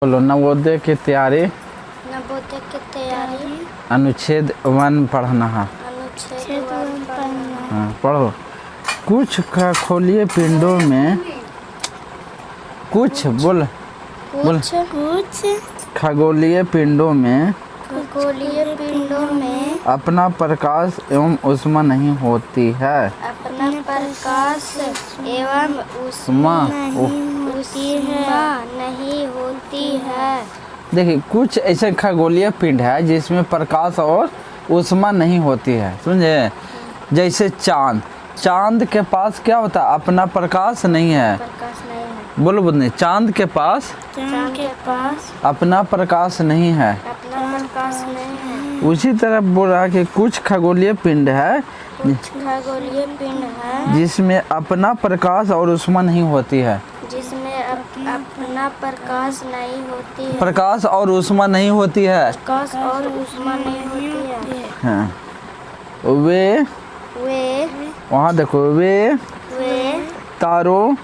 बोलो नवोदय की तैयारी। नवोदय की तैयारी। अनुच्छेद 1 पढ़ना है। अनुच्छेद 1 पढ़ना। हाँ पढ़ो। कुछ खगोलीय पिंडों में कुछ खगोलीय पिंडों में अपना प्रकाश एवं ऊष्मा नहीं होती है। अपना प्रकाश एवं ऊष्मा नहीं होती है। देखिए कुछ ऐसे खगोलीय पिंड है जिसमें प्रकाश और ऊष्मा नहीं होती है, समझे। जैसे चांद के पास क्या होता है, अपना प्रकाश नहीं है। बोलो बोलने, चांद के पास अपना प्रकाश नहीं है। उसी तरह बोल रहा कि कुछ खगोलीय पिंड है जिसमें अपना प्रकाश और ऊष्मा नहीं होती है। अपना प्रकाश नहीं होती है। प्रकाश और ऊष्मा नहीं होती है। प्रकाश और ऊष्मा नहीं होती है। हाँ। वे वहाँ देखो, वे तारों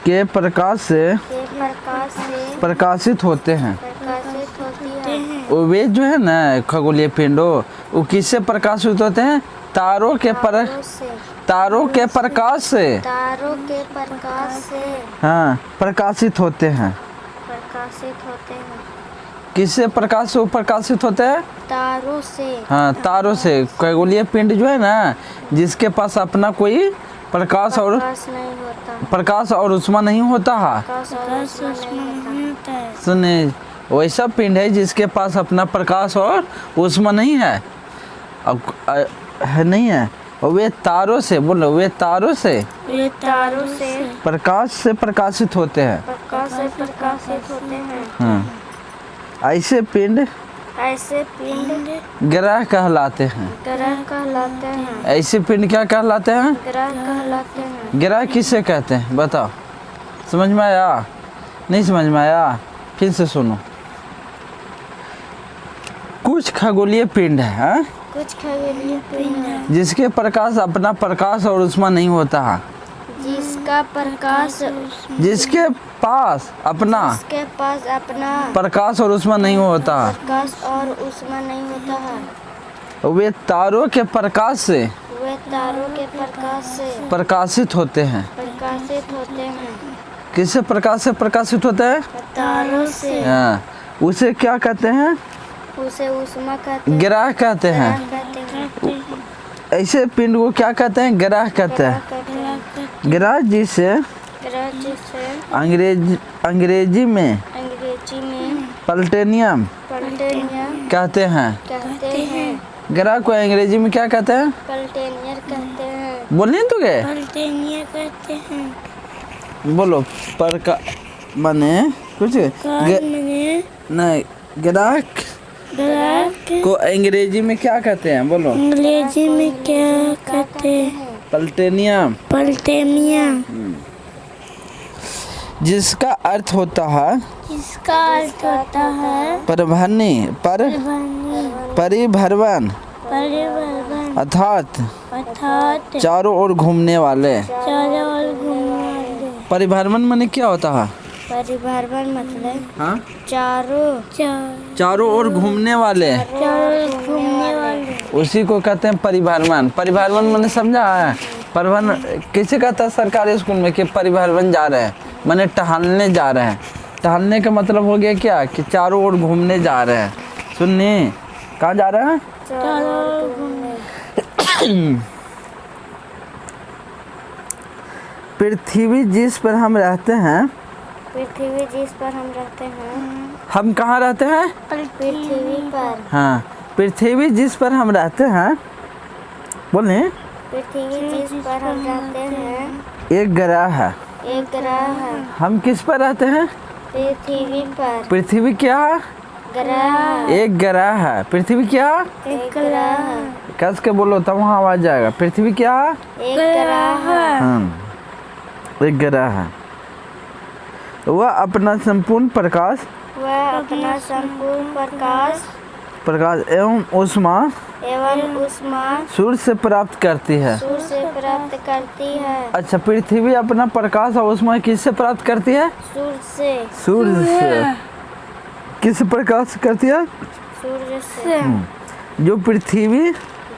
के प्रकाश से प्रकाशित होते हैं। वे जो है ना खगोलीय पिंडों, वो किससे प्रकाशित होते हैं? तारों के प्रकाश से हाँ प्रकाशित होते हैं। किससे प्रकाशित होते हैं? तारों से। हाँ तारों से। खगोलीय पिंड जो है ना जिसके पास अपना कोई प्रकाश और ऊष्मा नहीं होता है। सुने, वैसा पिंड है जिसके पास अपना प्रकाश और ऊष्मा नहीं है। अब नहीं है। और वे तारों से, बोलो, वे तारों से प्रकाश से प्रकाशित होते हैं। हाँ। ऐसे पिंड ग्रह कहलाते हैं। ऐसे पिंड क्या कहलाते हैं? ग्रह किसे कहते हैं बताओ? समझ में आया? नहीं समझ में आया? फिर से सुनो। कुछ खगोलीय पिंड है जिसके प्रकाश अपना प्रकाश और ऊष्मा नहीं होता है। जिसके पास अपना प्रकाश और ऊष्मा नहीं होता है। वे तारों के प्रकाश से प्रकाशित होते हैं। किससे प्रकाश से प्रकाशित होते हैं? तारों से। हाँ। उसे क्या कहते हैं? उसे ऊष्मा कहते हैं। ग्रह कहते हैं। ऐसे पिंड को क्या कहते हैं? ग्रह कहते हैं। ग्रह जिसे अंग्रेजी में प्लैनेटरियम कहते हैं। ग्रह को अंग्रेजी में क्या कहते हैं? प्लैनेटरियम कहते हैं। बोलिए तो क्या? प्लैनेटरियम कहते हैं। बोलो मने कुछ नहीं। ग्रह को अंग्रेजी में क्या कहते हैं? बोलो। अंग्रेजी में क्या कहते हैं? प्लैनेटरियम। जिसका अर्थ होता है परिभ्रमण अर्थात चारों ओर घूमने वाले। परिभ्रमण माने क्या होता है? परिभ्रमण मतलब हाँ चारों ओर घूमने वाले। उसी को कहते हैं परिभ्रमण। परिभ्रमण माने समझा है? परिभ्रमण किसे कहता है सरकारी स्कूल में कि परिभ्रमण जा रहे हैं, माने टहलने जा रहे हैं। टहलने का मतलब हो गया क्या कि चारों ओर घूमने जा रहे हैं। सुननी, कहाँ जा रहे हैं? चारों ओर घूमने। पृथ्वी जिस पर हम रहते हैं। हम कहाँ रहते हैं? पृथ्वी पर। हाँ, पृथ्वी जिस पर हम रहते हैं। बोले, पृथ्वी जिस पर हम रहते हैं एक ग्रह है। हम किस पर रहते हैं? पृथ्वी पर। पृथ्वी क्या? ग्रह। एक ग्रह है। पृथ्वी क्या? एक ग्रह। कस के बोलो तब वहाँ आवाज जाएगा। पृथ्वी क्या? एक ग्रह। हाँ, एक ग्रह है। वह अपना संपूर्ण प्रकाश एवं ऊष्मा सूर्य से प्राप्त करती है। अच्छा, पृथ्वी अपना प्रकाश और ऊष्मा किससे प्राप्त करती है? सूर्य से। किस प्रकाश करती है? सूर्य से। जो पृथ्वी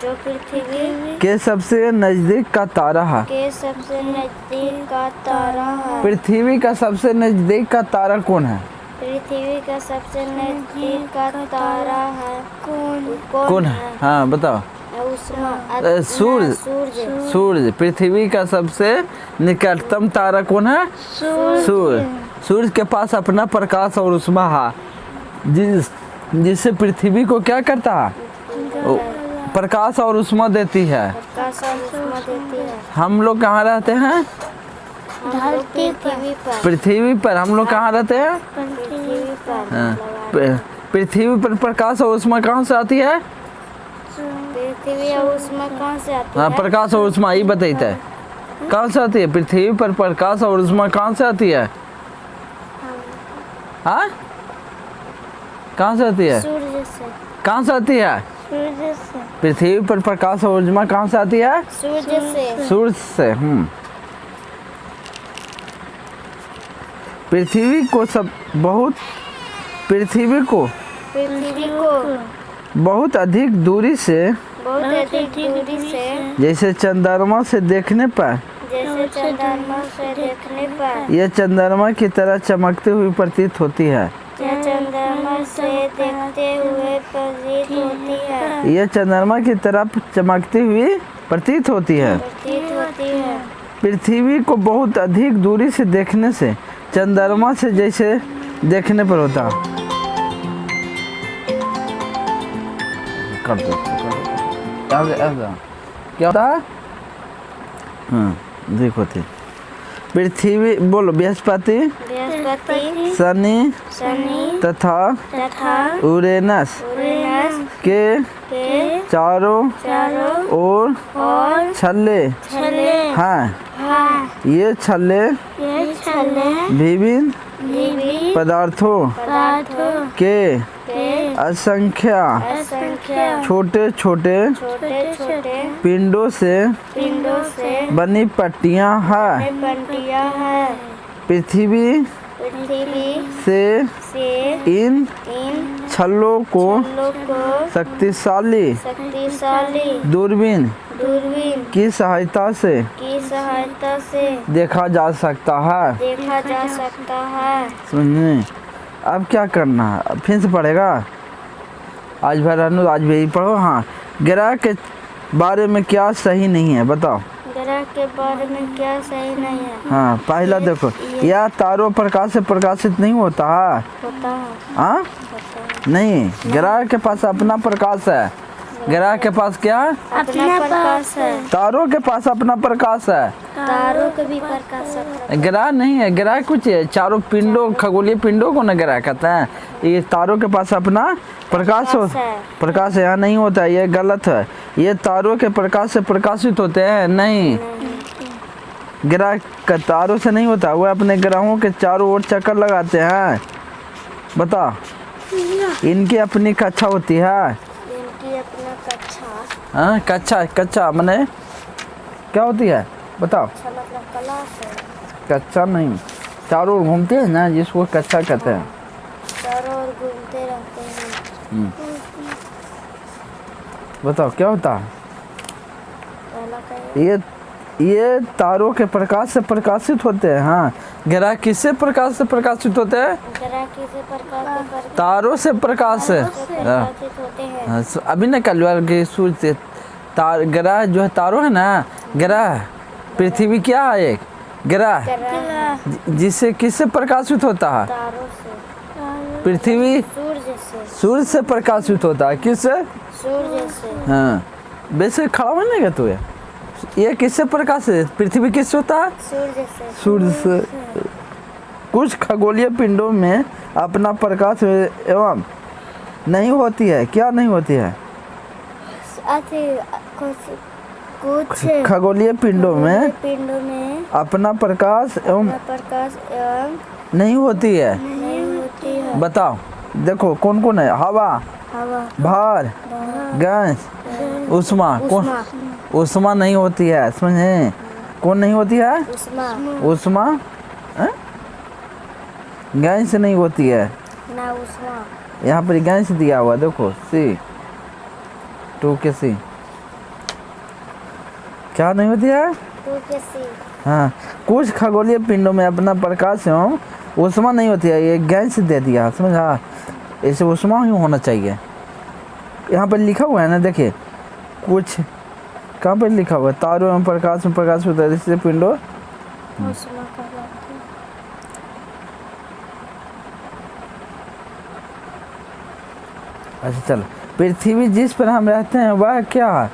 जो पृथ्वी के सबसे नजदीक का तारा है। के सबसे नजदीक का तारा है। पृथ्वी का सबसे नजदीक का तारा कौन है? पृथ्वी का सबसे नजदीक का तारा है कौन है? हाँ बताओ। सूर्य। सूर्य। सूर्य। पृथ्वी का सबसे निकटतम तारा कौन है? सूर्य। सूर्य के पास अपना प्रकाश और उष्मा है, जिससे पृथ्वी को क्या करता है? प्रकाश और उष्मा देती है। प्रकाश और उष्मा देती है। हम लोग कहाँ रहते हैं? पृथ्वी पर। पृथ्वी पर। हम लोग कहाँ रहते हैं? पृथ्वी पर। हाँ। पृथ्वी पर प्रकाश और उष्मा कहाँ से आती है? पृथ्वी और उष्मा कहाँ से आती हाँ, है? प्रकाश और उष्मा ही बताइए है कहाँ से आती है? पृथ्वी पर प्रकाश और उष्मा कहाँ से आती है? हाँ, कहाँ से आती है? सूर्य से। कहाँ से आती है? सूर्य से। पृथ्वी पर प्रकाश और उष्मा कहाँ से आती है? सूर्य से। सूर्य से। पृथ्वी को बहुत अधिक दूरी से जैसे चंद्रमा से देखने पर यह चंद्रमा की तरह चमकती हुई प्रतीत होती है। यह चंद्रमा से देखते हुए प्रतीत होती है। यह चंद्रमा की तरह चमकती हुई प्रतीत होती है। पृथ्वी को बहुत अधिक दूरी से देखने से चंद्रमा से जैसे देखने पर होता। कर दो। क्या होता है? हाँ, देखो थे पृथ्वी, बोलो, बृहस्पति, शनि तथा यूरेनस के चारों ओर छल्ले हैं। ये छल्ले विभिन्न पदार्थों के असंख्य छोटे छोटे पिंडों से बनी पट्टियां हैं। पृथ्वी से इन छल्लों को शक्तिशाली दूरबीन की सहायता से देखा जा सकता है। समझे? अब क्या करना है? अब फिर से पढ़ेगा। आज भर आज भी पढ़ो। हाँ, ग्रह के बारे में क्या सही नहीं है बताओ? ग्रह के बारे में क्या सही नहीं है? हाँ, पहला देखो, यह तारों प्रकाश से प्रकाशित नहीं होता है। हाँ, नहीं, ग्रह के पास अपना प्रकाश है। ग्रह के पास क्या है? अपना प्रकाश है। तारों के पास अपना प्रकाश है। तारों का भी प्रकाश है। ग्रह नहीं है, ग्रह कुछ है, चारों पिंडों, खगोलीय पिंडों को न ग्रह कहते हैं। ये तारों के पास अपना प्रकाश है। यहाँ नहीं होता है, ये गलत है। ये तारों के प्रकाश से प्रकाशित होते हैं, नहीं। ग्रह तारों से नहीं होता, वो अपने ग्रहों के चारों ओर चक्कर लगाते हैं। बता, इनकी अपनी कक्षा होती है। हाँ, कक्षा माने क्या होती है बताओ? मतलब क्लास है। कक्षा नहीं, चारों ओर घूमते हैं ना, जिसको कक्षा कहते हैं। चारों ओर घूमते रहते हैं। बताओ क्या होता है? ये तारों के प्रकाश से प्रकाशित होते हैं। हाँ, ग्रह किससे प्रकाश से प्रकाशित होते हैं? तारों से प्रकाश से होते हैं। अभी न कल के सूर्य से ग्रह जो है, तारों है ना, ग्रह। पृथ्वी क्या है? एक ग्रह जिससे किससे प्रकाशित होता है? तारों से। पृथ्वी सूर्य से प्रकाशित होता है। किससे? सूर्य से। हाँ, वैसे खड़ा होने का तो ये किससे प्रकाश है? पृथ्वी किससे होता है? सूर्य से। कुछ खगोलीय पिंडों में अपना प्रकाश एवं नहीं होती है। क्या नहीं होती है? कुछ खगोलीय पिंडों में अपना प्रकाश एवं नहीं होती है। बताओ, देखो कौन कौन है? हवा, भार, गैस, उष्मा। कौन? उष्मा नहीं होती है। समझे? कौन नहीं होती है? उष्मा। गैस नहीं होती है। ना उष्मा। यहाँ पर गैस दिया हुआ देखो सी 2 के सी क्या नहीं होती है 2 के सी। हाँ, कुछ खगोलीय पिंडों में अपना प्रकाश एवं ऊष्मा नहीं होती है, ये गैस दे दिया समझा, ऐसे ऊष्मा ही होना चाहिए। यहाँ पर लिखा हुआ है ना देखिए, कुछ कहाँ पर लिखा हुआ है, तारों एवं प्रकाश में प्रकाश होता है इससे पिंडों उष्मा कहलाती है। अच्छा चलो, पृथ्वी जिस पर हम रहते हैं वह क्या है?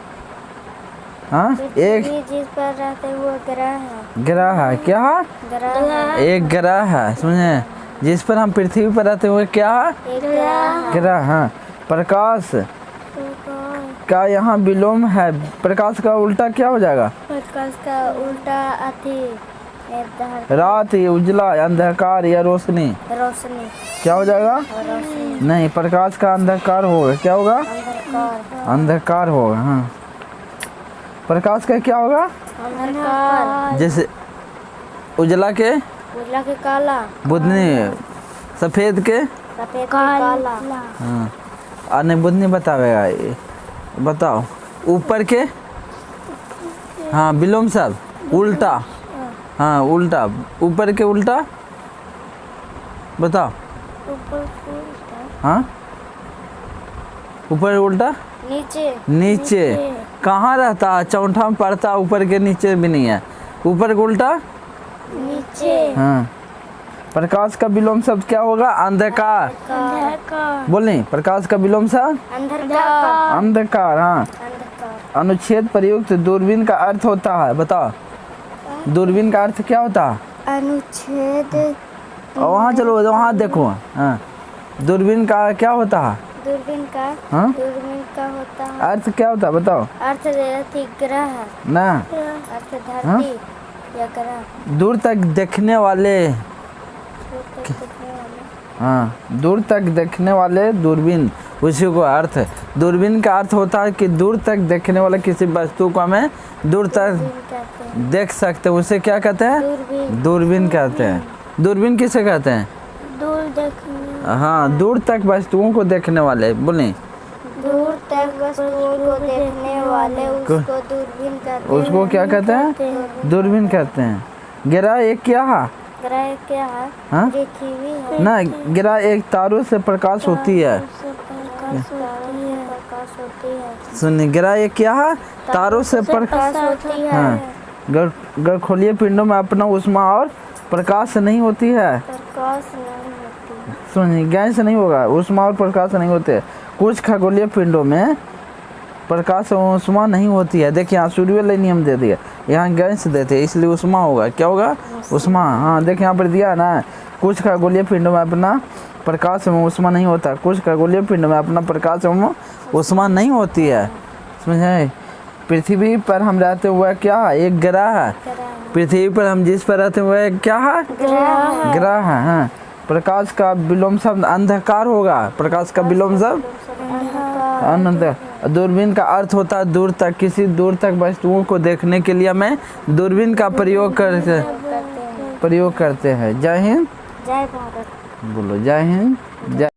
हाँ एक पृथ्वी जिस पर रहते हुए ग्रह है। ग्रह है, क्या है? ग्रह है। एक ग्रह है समझे, जिस पर हम पृथ्वी पर रहते हुए क्या है? एक ग्रह। ग्रह। हाँ, प्रकाश का यहाँ विलोम है, प्रकाश का उल्टा क्या हो जाएगा? प्रकाश का उल्टा अति रात, ये उजला, अंधकार या रोशनी, रोशनी। क्या हो जाएगा? रोशनी। नहीं, प्रकाश का अंधकार होगा, क्या होगा? अंधकार। अंधकार होगा। हाँ, प्रकाश का क्या होगा? अंधकार। जैसे उजला के उजला के काला। बुधनी, सफेद के सफेद के काला। हाँ, और नहीं बुधनी बतावेगा ये, बताओ ऊपर के हाँ विलोम सब उल्टा, हाँ उल्टा, ऊपर के उल्टा बताओ। ऊपर उल्टा। हाँ, ऊपर उल्टा नीचे। नीचे कहाँ रहता है? चौथा में पड़ता, ऊपर के नीचे भी नहीं है, ऊपर के उल्टा नीचे। हाँ। प्रकाश का विलोम शब्द क्या होगा? अंधकार। अंधकार। बोले प्रकाश का विलोम शब्द अंधकार। अंधकार। हाँ, अंधकार। अनुच्छेद प्रयुक्त दूरबीन का अर्थ होता है, बताओ दूरबीन का अर्थ क्या होता है? अनुच्छेद। और वहाँ चलो, वहाँ देखो। हाँ, दूरबीन का क्या होता है? दूरबीन का। हाँ, दूरबीन का होता है अर्थ क्या होता है बताओ? अर्थ थी ग्रह। ना, अर्थ धरती या ग्रह। दूर तक देखने वाले, दूर तक दिखने वाले। हाँ दूर तक देखने वाले दूरबीन, उसी को अर्थ। दूरबीन का अर्थ होता है कि दूर तक देखने वाले किसी वस्तु को हमें दूर तक दूरबीन कहते हैं। देख सकते हैं, उसे क्या कहते हैं? दूरबीन। दूरबीन कहते हैं। दूरबीन किसे कहते हैं? दूर देखने। हाँ, दूर तक वस्तुओं को देखने वाले, बोले दूर तक वस्तुओं को देखने वाले उसको दूरबीन कहते हैं। उसको क्या कहते हैं? दूरबीन कहते हैं। ग्रह एक क्या है? ग्रह क्या है? हाँ? पृथ्वी है। ना, ग्रह एक तारों से प्रकाश होती है। प्रकाश होती है। सुनिए, ग्रह एक क्या है? तारों से प्रकाश होती है। हाँ, गर्भखोलीय पिंडों में अपना ऊष्मा और प्रकाश नहीं होती है। प्रकाश नहीं होती। सुनिए, गैस नहीं होगा, ऊष्मा और प्रकाश नहीं होते। कुछ खगोलीय पिंडों में प्रकाश और ऊष्मा नहीं होती है। देखिए यहाँ सूर्य वाले नियम दे दिया, यहाँ गैस देते इसलिए ऊष्मा होगा, क्या होगा? ऊष्मा। हाँ देखिए यहाँ पर दिया ना, कुछ खगोलीय पिंडों में अपना प्रकाश एवं ऊष्मा नहीं होता। कुछ खगोलीय पिंडों में अपना प्रकाश एवं ऊष्मा नहीं होती है, समझे? पृथ्वी पर हम रहते हुए क्या है? एक ग्रह है। पृथ्वी पर हम जिस पर रहते हुए क्या है? ग्रह है। हाँ, प्रकाश का विलोम शब्द अंधकार होगा। प्रकाश का विलोम शब्द अंधकार। दूरबीन का अर्थ होता है दूर तक, किसी दूर तक वस्तुओं को देखने के लिए हमें दूरबीन का प्रयोग करते हैं। जय हिंद। जय भारत। बोलो जय हिंद, जय